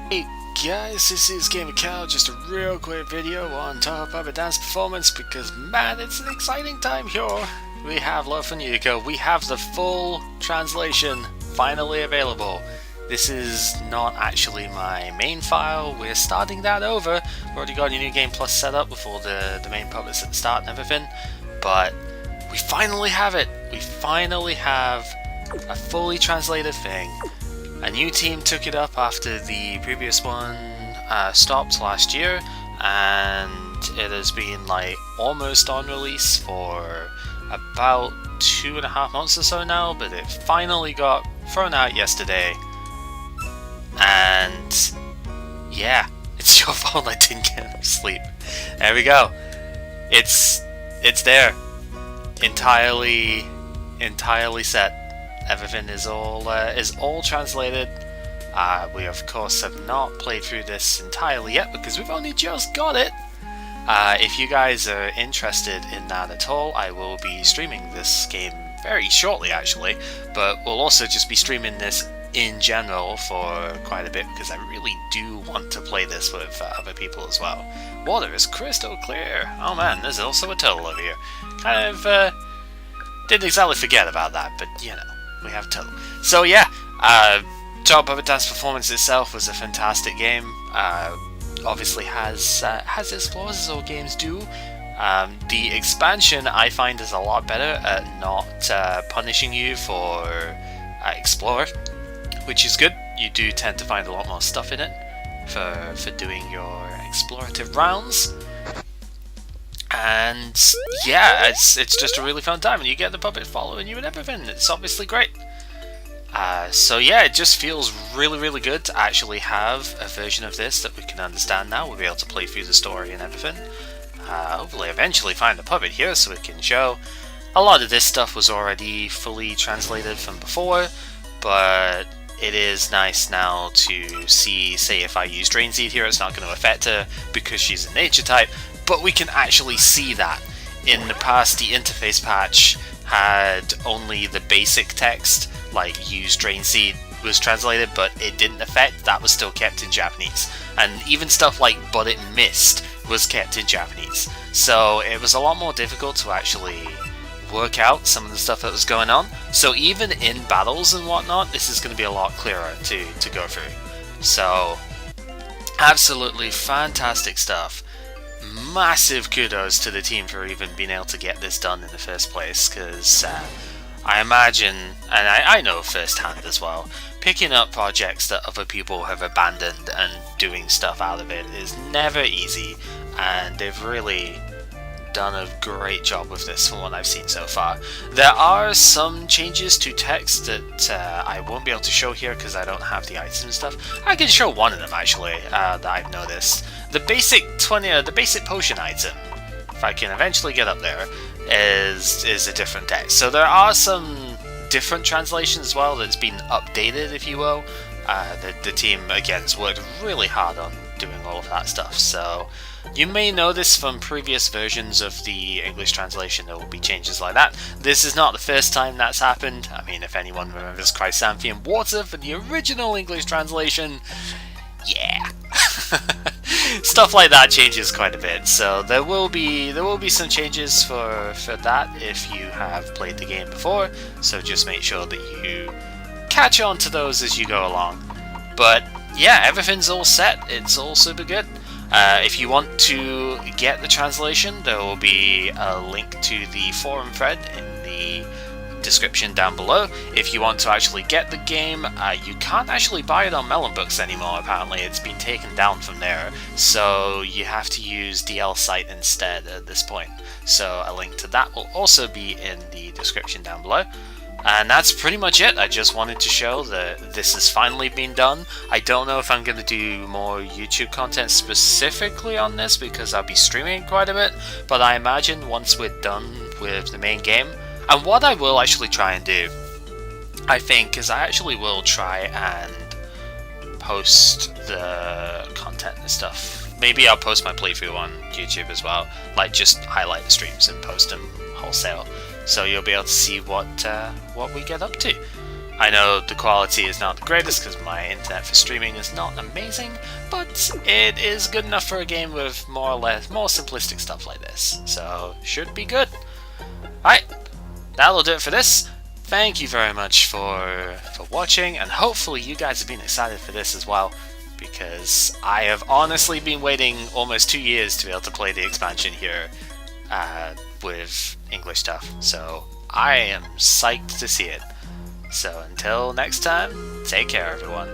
Hey guys, this is Gamer Cal, just a real quick video on Top of a Dance Performance because man, it's an exciting time here. We have Love for Yuko, we have the full translation finally available. This is not actually my main file, we're starting that over. We've already got a new game plus set up before the main puppets at the start and everything, but we finally have it. We finally have a fully translated thing. A new team took it up after the previous one stopped last year, and it has been like almost on release for about 2.5 months or so now, but it finally got thrown out yesterday. And yeah, it's your fault I didn't get enough sleep. There we go. It's there. Entirely set. Everything is all translated. We of course have not played through this entirely yet because we've only just got it. If you guys are interested in that at all, I will be streaming this game very shortly actually, but we'll also just be streaming this in general for quite a bit because I really do want to play this with other people as well. Water is crystal clear. Oh man, there's also a turtle over here. Kind of didn't exactly forget about that, but you know. We have turtle. So yeah, Top Puppet Dance Performance itself was a fantastic game. Obviously has its flaws as all games do. The expansion I find is a lot better at not punishing you for Explorer, which is good. You do tend to find a lot more stuff in it for doing your explorative rounds. And yeah, it's just a really fun time, and you get the puppet following you and everything. It's obviously great. So yeah, it just feels really good to actually have a version of this that we can understand now. We'll be able to play through the story and everything. Hopefully eventually find the puppet here so we can show. A lot of this stuff was already fully translated from before, but it is nice now to see, say if I use Drain Seed here, it's not going to affect her because she's a nature type. But we can actually see that. In the past, the interface patch had only the basic text, like use Drain Seed was translated, but it didn't affect, that was still kept in Japanese. And even stuff like But It Missed was kept in Japanese. So it was a lot more difficult to actually work out some of the stuff that was going on. So even in battles and whatnot, this is going to be a lot clearer to go through. So, absolutely fantastic stuff. Massive kudos to the team for even being able to get this done in the first place, because I imagine, and I know firsthand as well, picking up projects that other people have abandoned and doing stuff out of it is never easy, and they've really done a great job with this from what I've seen so far. There are some changes to text that I won't be able to show here because I don't have the items and stuff. I can show one of them actually that I've noticed. The basic the basic potion item, if I can eventually get up there, is a different text. So there are some different translations as well that's been updated, if you will. The team again has worked really hard on doing all of that stuff, so you may know this from previous versions of the English translation. There will be changes like that. This is not the first time that's happened. I mean, if anyone remembers Chrysanthemum Water for the original English translation, yeah. Stuff like that changes quite a bit, so there will be some changes for that if you have played the game before, so just make sure that you catch on to those as you go along. But yeah, everything's all set, it's all super good. If you want to get the translation, there will be a link to the forum thread in the description down below. If you want to actually get the game, you can't actually buy it on Melon Books anymore, apparently it's been taken down from there, so you have to use DL Site instead at this point. So a link to that will also be in the description down below. And that's pretty much it. I just wanted to show that this has finally been done. I don't know if I'm going to do more YouTube content specifically on this because I'll be streaming quite a bit, but I imagine once we're done with the main game, and what I will actually try and do, I think, is I actually will try and post the content and stuff. Maybe I'll post my playthrough on YouTube as well, like just highlight the streams and post them wholesale, so you'll be able to see what we get up to. I know the quality is not the greatest because my internet for streaming is not amazing, but it is good enough for a game with more simplistic stuff like this, so should be good. Alright, that'll do it for this. Thank you very much for watching, and hopefully you guys have been excited for this as well, because I have honestly been waiting almost 2 years to be able to play the expansion here with English stuff, so I am psyched to see it. So until next time, take care everyone.